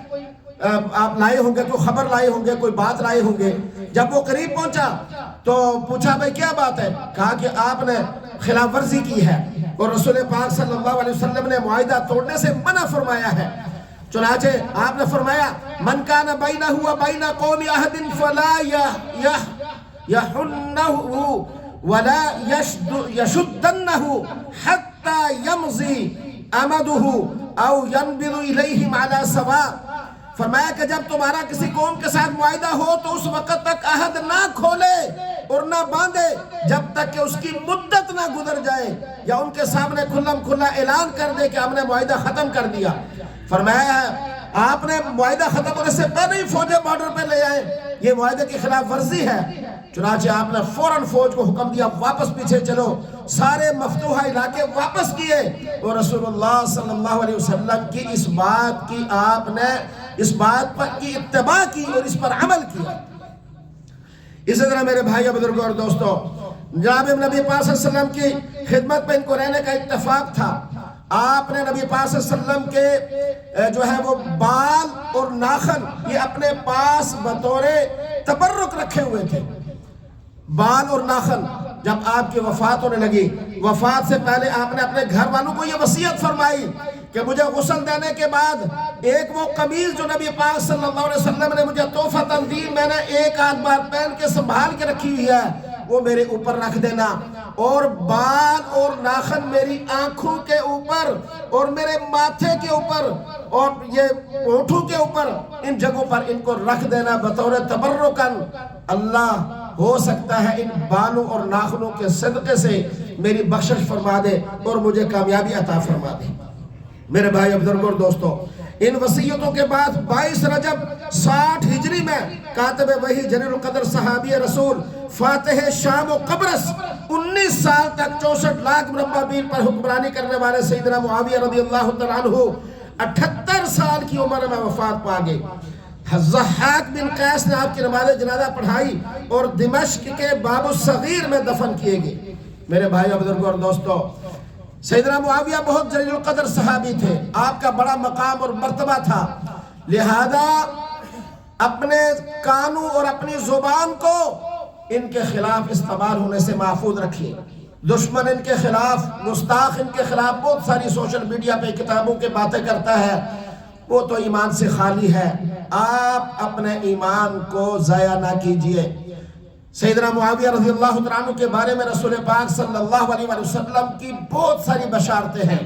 آپ لائے ہوں گے، کوئی خبر لائے ہوں گے، کوئی بات لائے ہوں گے. جب وہ قریب پہنچا تو پوچھا بھائی کیا بات ہے؟ کہا کہ آپ نے خلاف ورزی کی ہے اور رسول پاک صلی اللہ علیہ وسلم نے معاہدہ توڑنے سے منع فرمایا ہے. چنانچہ آپ نے فرمایا من کان بینہ و بین قوم عہد فلا یحنہ ولا یشدنہ حتی یمضی امدہ او ینبض الیہم علی سواء. فرمایا کہ جب تمہارا کسی قوم کے ساتھ معاہدہ ہو تو اس وقت تک عہد نہ کھولے اور نہ باندھے جب تک کہ اس کی مدت نہ گزر جائے یا ان کے سامنے کھلم کھلا اعلان کر دے کہ ہم نے معاہدہ ختم کر دیا. فرمایا آپ نے معاہدہ ختم ہونے سے پہلے ہی فوجیں بارڈر پہ لے آئے، یہ معاہدے کی خلاف ورزی ہے. چنانچہ آپ نے فوراً فوج کو حکم دیا واپس پیچھے چلو. سارے مفتوحہ علاقے واپس کیے اور رسول اللہ صلی اللہ علیہ وسلم کی اس بات کی آپ نے اس بات پر کی اتباع کی اور اس پر عمل کیا. اسی طرح میرے بھائی بزرگوں اور دوستوں، جناب نبی پاک صلی اللہ علیہ وسلم کی خدمت میں ان کو رہنے کا اتفاق تھا. آپ نے نبی پاک صلی اللہ علیہ وسلم کے جو ہے وہ بال اور ناخن یہ اپنے پاس بطور تبرک رکھے ہوئے تھے. بال اور ناخن جب آپ کی وفات ہونے لگی، وفات سے پہلے آپ نے اپنے گھر والوں کو یہ وصیت فرمائی کہ مجھے غسل دینے کے بعد ایک وہ قمیض جو نبی پاک صلی اللہ علیہ وسلم نے مجھے تحفہ دی، میں نے ایک آدھ بار پہن کے سنبھال کے رکھی ہوئی ہے، وہ میرے اوپر رکھ دینا. اور بال اور ناخن میری آنکھوں کے اوپر اور میرے ماتھے کے اوپر اور یہ ہونٹوں کے اوپر ان جگہوں پر ان کو رکھ دینا بطور تبرکن. اللہ ہو سکتا ہے ان بالوں اور ناخنوں کے صدقے سے میری بخشش فرما دے اور مجھے کامیابی عطا فرما دے. میرے بھائی بزرگوں اور دوستوں، ان وصیتوں کے بعد 22 رجب 60 ہجری میں کاتب وحی جلیل القدر صحابی رسول فاتح شام و قبرص 19 سال تک 64 لاکھ مربع میل پر حکمرانی کرنے والے سیدنا معاویہ رضی اللہ تعالیٰ عنہ 78 سال کی عمر میں وفات پا گئے. ضحاک بن قیس نے آپ کی نماز جنازہ پڑھائی اور دمشق کے باب الصغیر میں دفن کیے گئے. میرے بھائی بزرگوں اور دوستوں، سیدنا معاویہ بہت جلیل القدر صحابی تھے، آپ کا بڑا مقام اور مرتبہ تھا، لہذا اپنے کانوں اور اپنی زبان کو ان کے خلاف استعمال ہونے سے محفوظ رکھیے. دشمن ان کے خلاف، گستاخ ان کے خلاف بہت ساری سوشل میڈیا پہ کتابوں کے باتیں کرتا ہے، وہ تو ایمان سے خالی ہے. آپ اپنے ایمان کو ضائع نہ کیجئے. سیدنا معاویہ رضی اللہ عنہ کے بارے میں رسول پاک صلی اللہ علیہ وسلم کی بہت ساری بشارتیں ہیں.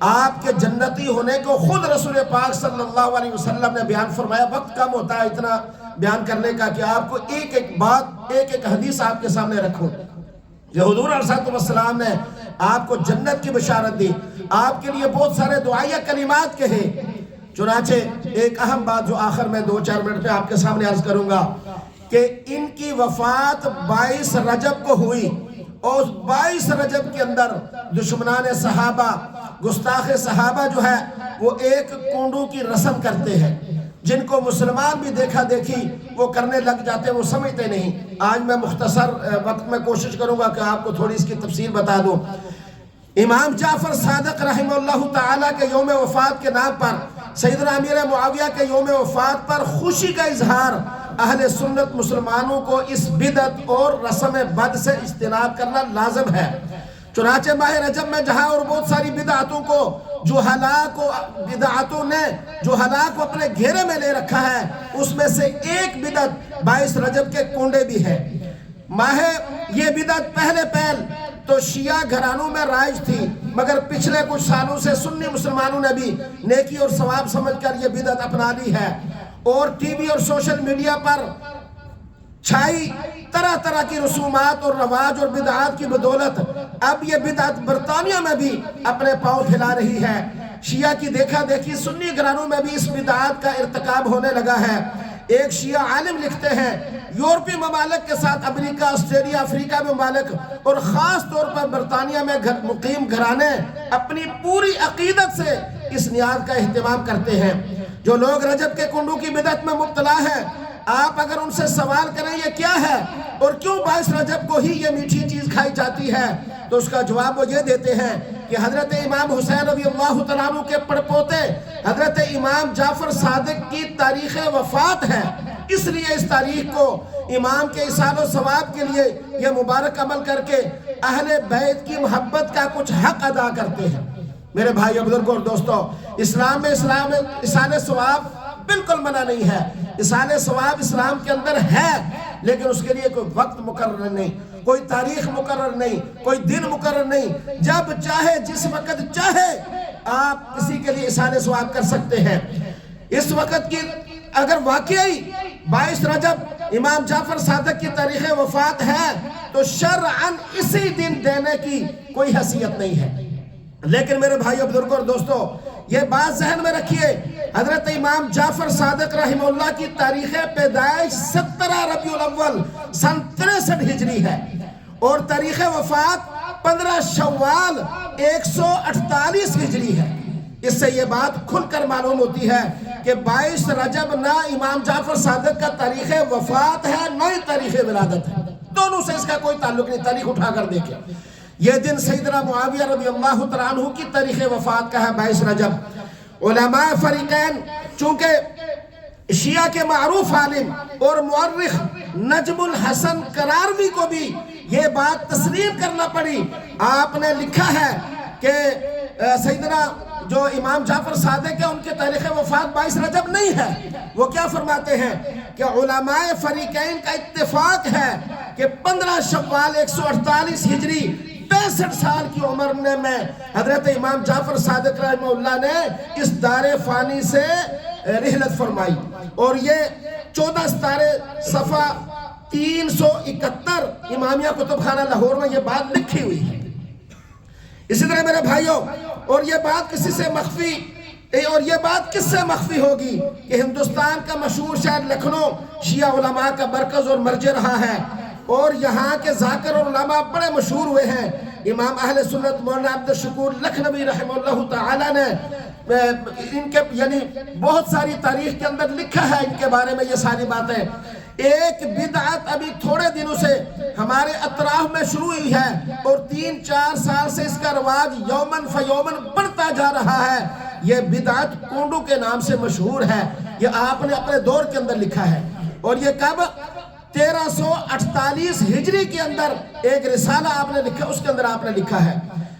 آپ کے جنتی ہونے کو خود رسول پاک صلی اللہ علیہ وسلم نے بیان فرمایا. وقت کم ہوتا ہے اتنا بیان کرنے کا کہ آپ کو ایک ایک بات، ایک ایک حدیث آپ کے سامنے رکھوں. جو حضور علیہ السلام نے آپ کو جنت کی بشارت دی، آپ کے لیے بہت سارے دعائیہ کلمات کہے. چنانچہ ایک اہم بات جو آخر میں 2-4 منٹ میں آپ کے سامنے عرض کروں گا کہ ان کی وفات 22 رجب کو ہوئی اور 22 رجب کے اندر دشمنان صحابہ، گستاخ صحابہ جو ہے وہ ایک کونڈوں کی رسم کرتے ہیں جن کو مسلمان بھی دیکھا دیکھی وہ کرنے لگ جاتے، وہ سمجھتے نہیں. آج میں مختصر وقت میں کوشش کروں گا کہ آپ کو تھوڑی اس کی تفصیل بتا دوں. امام جعفر صادق رحمہ اللہ تعالیٰ کے یوم وفات کے نام پر، سیدنا امیر معاویہ کے یوم وفات پر خوشی کا اظہار اہل سنت مسلمانوں کو اس بدعت اور رسم بد سے اجتناب کرنا لازم ہے. چنانچہ ماہ رجب میں جہاں اور بہت ساری بدعتوں کو بدعتوں نے جو ہلاک اپنے گھیرے میں لے رکھا ہے، اس میں سے ایک بدعت 22 رجب کے کونڈے بھی ہے. یہ بدعت پہلے تو شیعہ گھرانوں میں رائج تھی، مگر پچھلے کچھ سالوں سے سنی مسلمانوں نے بھی نیکی اور ثواب سمجھ کر یہ بدعت اپنا لی ہے اور ٹی وی اور سوشل میڈیا پر چھائی طرح طرح کی رسومات اور رواج اور بدعات کی بدولت اب یہ بدعت برطانیہ میں بھی اپنے پاؤں پھیلا رہی ہے. شیعہ کی دیکھا دیکھی سنی گھرانوں میں بھی اس بدعات کا ارتکاب ہونے لگا ہے. ایک شیعہ عالم لکھتے ہیں یورپی ممالک کے ساتھ امریکہ، آسٹریلیا، افریقہ میں ممالک اور خاص طور پر برطانیہ میں مقیم گھرانے اپنی پوری عقیدت سے اس نیاز کا اہتمام کرتے ہیں۔ جو لوگ رجب کے کنڈوں کی بدعت میں مبتلا ہیں، آپ اگر ان سے سوال کریں یہ کیا ہے اور کیوں 22 رجب کو ہی یہ میٹھی چیز کھائی جاتی ہے، تو اس کا جواب وہ یہ دیتے ہیں کہ حضرت امام حسین رضی اللہ تعالیٰ عنہ کے پڑپوتے حضرت امام جعفر صادق کی تاریخ وفات ہے، اس لیے اس تاریخ کو امام کے اصال و ثواب کے لیے یہ مبارک عمل کر کے اہل بیت کی محبت کا کچھ حق ادا کرتے ہیں۔ میرے بھائی بزرگوں اور دوستو، اسلام میں اصال ثواب بالکل منع نہیں ہے۔ اصال ثواب اسلام کے اندر ہے، لیکن اس کے لیے کوئی وقت مقرر نہیں، کوئی تاریخ مقرر نہیں، کوئی دن مقرر نہیں۔ جب چاہے، جس وقت چاہے آپ کسی کے لیے اصال ثواب کر سکتے ہیں۔ اس وقت کی اگر واقعی 22 رجب امام جعفر صادق کی تاریخ وفات ہے تو شرعاً اسی دن دینے کی کوئی حیثیت نہیں ہے۔ لیکن میرے بھائیو بزرگوں اور دوستو، یہ بات ذہن میں رکھیے، حضرت امام جعفر صادق رحمہ اللہ کی تاریخ پیدائش 17 ربیع الاول سن 63 ہجری ہے اور تاریخ وفات 15 شوال 148 ہجری ہے۔ اس سے یہ بات کھل کر معلوم ہوتی ہے کہ 22 رجب نہ امام جعفر صادق کا تاریخ وفات ہے نہ ہی تاریخ ولادت ہے، دونوں سے اس کا کوئی تعلق نہیں۔ تاریخ اٹھا کر دیکھیں، یہ دن سیدنا معاویہ رضی اللہ تعالیٰ عنہ کی تاریخ وفات کا ہے 22 رجب۔ علماء فریقین چونکہ شیعہ کے معروف عالم اور مورخ نجم الحسن کراروی کو بھی یہ بات تسلیم کرنا پڑی، آپ نے لکھا ہے کہ سیدنا جو امام جعفر صادق ہے ان کی تاریخ وفات 22 رجب نہیں ہے۔ وہ کیا فرماتے ہیں کہ علماء فریقین کا اتفاق ہے کہ 15 شوال 148 ہجری 65 سال کی عمر میں حضرت امام جعفر صادق رحمہ اللہ نے اس دار فانی سے رحلت فرمائی، اور یہ 14 ستارے صفحہ 371 امامیہ کتب خانہ لاہور میں یہ بات لکھی ہوئی ہے۔ اسی طرح میرے بھائیوں، اور یہ بات کسی سے مخفی، اور یہ بات کس سے مخفی ہوگی کہ ہندوستان کا مشہور شہر لکھنؤ شیعہ علماء کا مرکز اور مرجع رہا ہے، اور یہاں کے ذاکر اور علماء بڑے مشہور ہوئے ہیں۔ امام اہل سنت مولانا عبد الشکور لکھنوی رحمہ اللہ تعالیٰ نے ان کے یعنی بہت ساری تاریخ کے اندر لکھا ہے ان کے بارے میں یہ ساری باتیں۔ ایک بدعت ابھی تھوڑے دنوں سے ہمارے اطراف میں شروع ہوئی ہے اور 3-4 سال سے اس کا رواج یومن فیومن بڑھتا جا رہا ہے۔ یہ بدعت کونڈو کے نام سے مشہور ہے، یہ آپ نے اپنے دور کے اندر لکھا ہے، اور یہ کب 1348 ہجری کے اندر ایک رسالہ آپ نے لکھا، اس کے اندر آپ نے لکھا ہے۔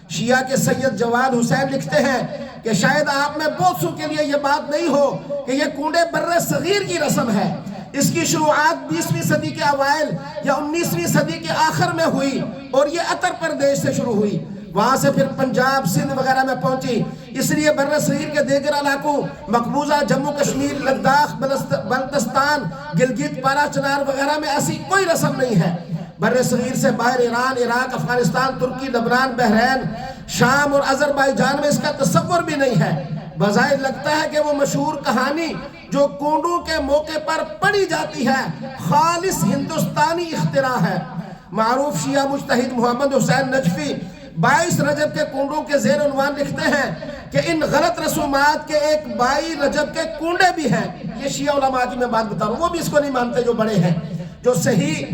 شیعہ کے سید جواد حسین لکھتے ہیں کہ شاید آپ میں بہت سو کے لیے یہ بات نہیں ہو کہ یہ کنڈے بر صغیر کی رسم ہے۔ اس کی شروعات 20ویں صدی کے اوائل یا 19ویں صدی کے آخر میں ہوئی، اور یہ اتر پردیش سے شروع ہوئی، وہاں سے پھر پنجاب، سندھ وغیرہ میں پہنچی۔ اس لیے بر صغیر کے دیگر علاقوں مقبوضہ جموں کشمیر، لداخ، بلتستان، گلگت، پارا چنار وغیرہ میں ایسی کوئی رسم نہیں ہے۔ بر صغیر سے باہر ایران، عراق، افغانستان، ترکی، لبنان، بحرین، شام اور آذربائیجان میں اس کا تصور بھی نہیں ہے۔ بظاہر لگتا ہے کہ وہ مشہور کہانی جو کونڈوں کے موقع پر پڑھی جاتی ہے خالص ہندوستانی اختراع ہے۔ معروف شیعہ مجتہد محمد حسین نجفی 22 رجب کے کنڈوں کے زیر عنوان لکھتے ہیں کہ ان غلط رسومات کے ایک 22 رجب کے کنڈے بھی ہیں۔ یہ شیعہ علماء کی میں بات بتا رہا ہوں، وہ بھی اس کو نہیں مانتے، جو بڑے ہیں، جو صحیح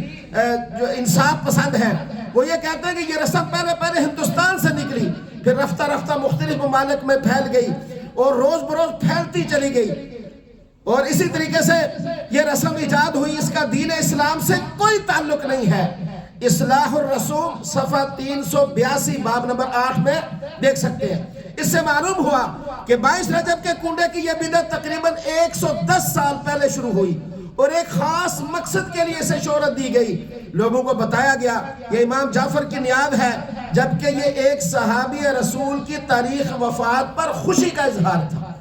جو انصاف پسند ہیں، وہ یہ کہتے ہیں کہ یہ رسم پہلے ہندوستان سے نکلی، پھر رفتہ رفتہ مختلف ممالک میں پھیل گئی اور روز بروز پھیلتی چلی گئی، اور اسی طریقے سے یہ رسم ایجاد ہوئی، اس کا دین اسلام سے کوئی تعلق نہیں ہے۔ اصلاح الرسوم صفحہ 382 باب نمبر 8 میں دیکھ سکتے ہیں۔ اس سے معلوم ہوا کہ 22 رجب کے کنڈے کی یہ بدعت تقریباً 110 سال پہلے شروع ہوئی اور ایک خاص مقصد کے لیے اسے شہرت دی گئی۔ لوگوں کو بتایا گیا یہ امام جعفر کی نیاد ہے، جبکہ یہ ایک صحابی رسول کی تاریخ وفات پر خوشی کا اظہار تھا۔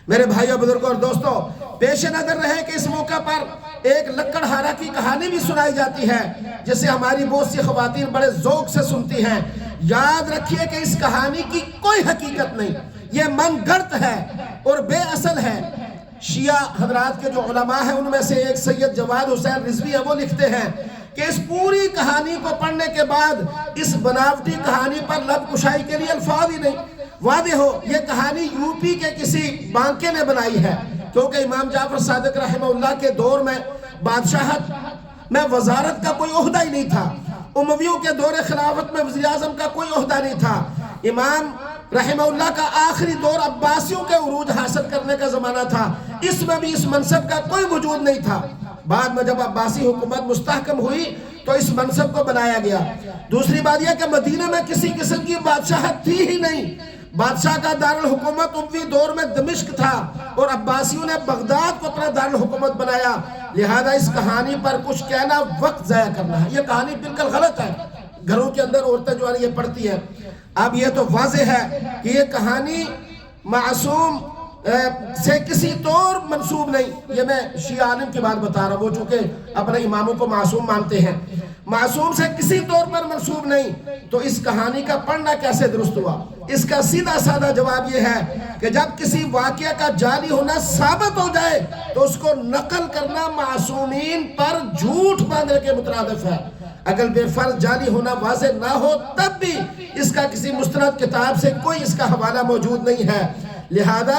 میرے بھائیو، بزرگوں اور دوستو، پیش نظر رہے کہ اس موقع پر ایک لکڑہارا کی کہانی بھی سنائی جاتی ہے جسے ہماری بہت سی خواتین بڑے ذوق سے سنتی ہیں۔ یاد رکھیے کہ اس کہانی کی کوئی حقیقت نہیں، یہ من گھڑت ہے اور بے اصل ہے۔ شیعہ حضرات کے جو علماء ہیں ان میں سے ایک سید جواد حسین رضوی ہے، وہ لکھتے ہیں کہ اس پوری کہانی کو پڑھنے کے بعد اس بناوٹی کہانی پر لب کشائی کے لیے الفاظ ہی نہیں۔ واضح ہو یہ کہانی یو پی کے کسی بانکے نے بنائی ہے، کیونکہ امام جعفر صادق رحمہ اللہ کے دور میں بادشاہت میں وزارت کا کوئی عہدہ ہی نہیں تھا، امویوں کے دور خلافت میں وزیر اعظم کا کوئی عہدہ نہیں تھا، امام رحمہ اللہ کا آخری دور عباسیوں کے عروج حاصل کرنے کا زمانہ تھا، اس میں بھی اس منصب کا کوئی وجود نہیں تھا۔ بعد میں جب عباسی حکومت مستحکم ہوئی تو اس منصب کو بنایا گیا۔ دوسری بات یہ کہ مدینہ میں کسی قسم کی بادشاہت تھی ہی نہیں، بادشاہ کا دارالحکومت اموی دور میں دمشق تھا اور عباسیوں نے بغداد کو اپنا دارالحکومت بنایا، لہذا اس کہانی پر کچھ کہنا وقت ضائع کرنا ہے۔ یہ کہانی بالکل غلط ہے، گھروں کے اندر عورتیں جو ہے یہ پڑھتی ہیں۔ اب یہ تو واضح ہے کہ یہ کہانی معصوم سے کسی طور منسوب نہیں، یہ میں شیعہ عالم کی بات بتا رہا ہوں، وہ چونکہ اپنے اماموں کو معصوم مانتے ہیں، معصوم سے کسی طور پر منسوب نہیں، تو اس کہانی کا پڑھنا کیسے درست ہوا؟ اس کا سیدھا سادہ جواب یہ ہے کہ جب کسی واقعہ کا جعلی ہونا ثابت ہو جائے تو اس کو نقل کرنا معصومین پر جھوٹ باندھنے کے مترادف ہے۔ اگر بے فرض جعلی ہونا واضح نہ ہو تب بھی اس کا کسی مستند کتاب سے کوئی اس کا حوالہ موجود نہیں ہے، لہذا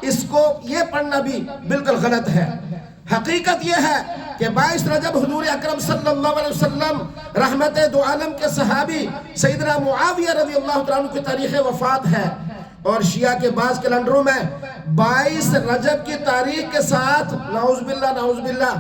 اس کو یہ پڑھنا بھی بالکل غلط ہے۔ حقیقت یہ ہے کہ 22 رجب حضور اکرم صلی اللہ علیہ وسلم رحمت دو عالم کے صحابی سیدنا معاویہ رضی اللہ تعالیٰ عنہ کی تاریخ وفات ہے، اور شیعہ کے بعض کیلنڈروں میں 22 رجب کی تاریخ کے ساتھ نعوذ باللہ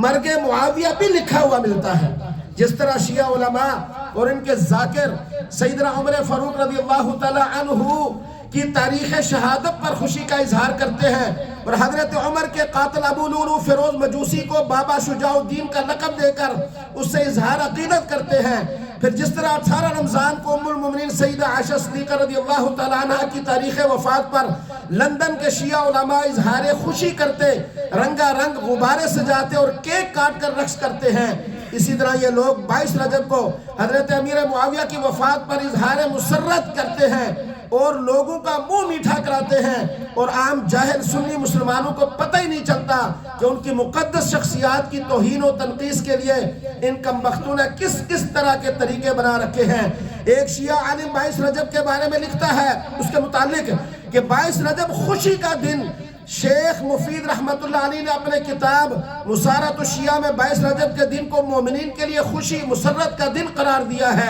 مرگ معاویہ بھی لکھا ہوا ملتا ہے۔ جس طرح شیعہ علماء اور ان کے ذاکر سیدنا عمر فاروق رضی اللہ تعالیٰ عنہ کی تاریخ شہادت پر خوشی کا اظہار کرتے ہیں، اور حضرت عمر کے قاتل ابو لولو فیروز مجوسی کو بابا شجاع الدین کا لقب دے کر اس سے اظہار عقیدت کرتے ہیں۔ پھر جس طرح 18 رمضان کو ام المؤمنین سیدہ عائشہ صدیقہ رضی اللہ تعالیٰ عنہ کی تاریخ وفات پر لندن کے شیعہ علماء اظہار خوشی کرتے، رنگا رنگ غبارے سجاتے اور کیک کاٹ کر رقص کرتے ہیں، اسی طرح یہ لوگ 22 رجب کو حضرت امیر معاویہ کی وفات پر اظہار مسرت کرتے ہیں اور لوگوں کا منہ میٹھا کراتے ہیں، اور عام جاہل سنی مسلمانوں کو پتہ ہی نہیں چلتا کہ ان کی مقدس شخصیات کی توہین و تنقیص کے لیے ان کمبختوں نے کس طرح کے طریقے بنا رکھے ہیں۔ ایک شیعہ عالم 22 رجب کے بارے میں لکھتا ہے اس کے متعلق کہ 22 رجب خوشی کا دن، شیخ مفید رحمت اللہ علیہ نے اپنے کتاب مسارت الشیعہ میں 22 رجب کے دن کو مومنین کے لیے خوشی مسرت کا دن قرار دیا ہے۔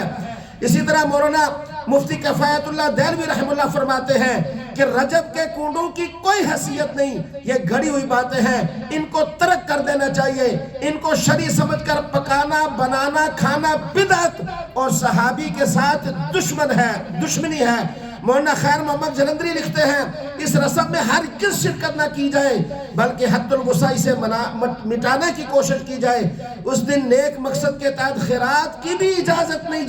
اسی طرح مولانا مفتی کفایت اللہ دہلوی رحمہ اللہ فرماتے ہیں کہ رجب کے کنڈوں کی کوئی حیثیت نہیں، یہ گھڑی ہوئی باتیں ہیں، ان کو ترک کر دینا چاہیے، ان کو شرعی سمجھ کر پکانا بنانا کھانا بدعت اور صحابی کے ساتھ دشمنی ہے۔ مولانا خیر محمد جلندری لکھتے ہیں اس رسم میں ہرگز شرکت نہ کی جائے بلکہ حد الوسع سے مٹانے کی کوشش کی جائے۔ اس دن نیک مقصد کے تحت خیرات کی بھی اجازت نہیں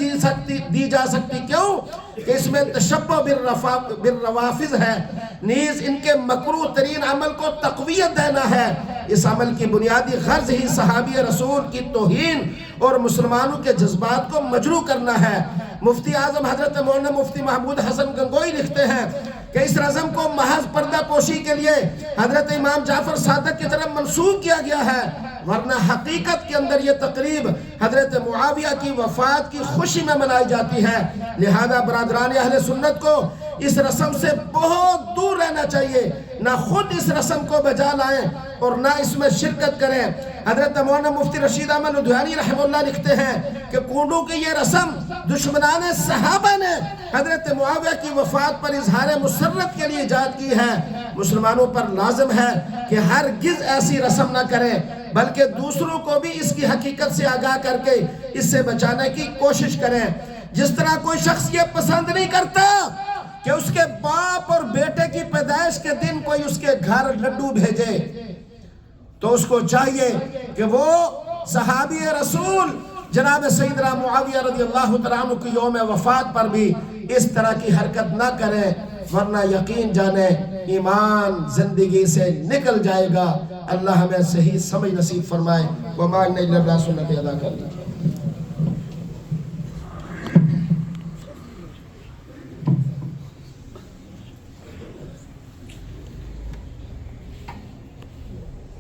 دی جا سکتی، کیوں کہ اس میں تشبہ بالروافض ہے، نیز ان کے مکروہ ترین عمل کو تقویت دینا ہے۔ اس عمل کی بنیادی غرض ہی صحابی رسول کی توہین اور مسلمانوں کے جذبات کو مجروح کرنا ہے۔ مفتی اعظم حضرت مولانا مفتی محمود حسن گنگوئی لکھتے ہیں کہ اس رسم کو محض پردہ پوشی کے لیے حضرت امام جعفر صادق کی طرف منسوب کیا گیا ہے، ورنہ حقیقت کے اندر یہ تقریب حضرت معاویہ کی وفات کی خوشی میں منائی جاتی ہے۔ لہذا برادران اہل سنت کو اس رسم سے بہت دور رہنا چاہیے، نہ خود اس رسم کو بجا لائیں اور نہ اس میں شرکت کریں۔ حضرت مولانا مفتی رشید احمد لدھیانی رحمہ اللہ لکھتے ہیں کہ کنڈوں کی یہ رسم دشمنان صحابہ نے حضرت معاویہ کی وفات پر اظہار مسرت کے لیے ایجاد کی ہے۔ مسلمانوں پر لازم ہے کہ ہرگز ایسی رسم نہ کریں بلکہ دوسروں کو بھی اس کی حقیقت سے آگاہ کر کے اس سے بچانے کی کوشش کریں۔ جس طرح کوئی شخص یہ پسند نہیں کرتا کہ اس کے باپ اور بیٹے کی پیدائش کے دن کوئی اس کے گھر لڈو بھیجے، تو اس کو چاہیے کہ وہ صحابی رسول جناب سیدنا معاویہ رضی اللہ عنہ کی یوم وفات پر بھی اس طرح کی حرکت نہ کریں، ورنہ یقین جانے ایمان زندگی سے نکل جائے گا۔ اللہ ہمیں صحیح سمجھ نصیب فرمائے۔ وما الا سنت ادا کر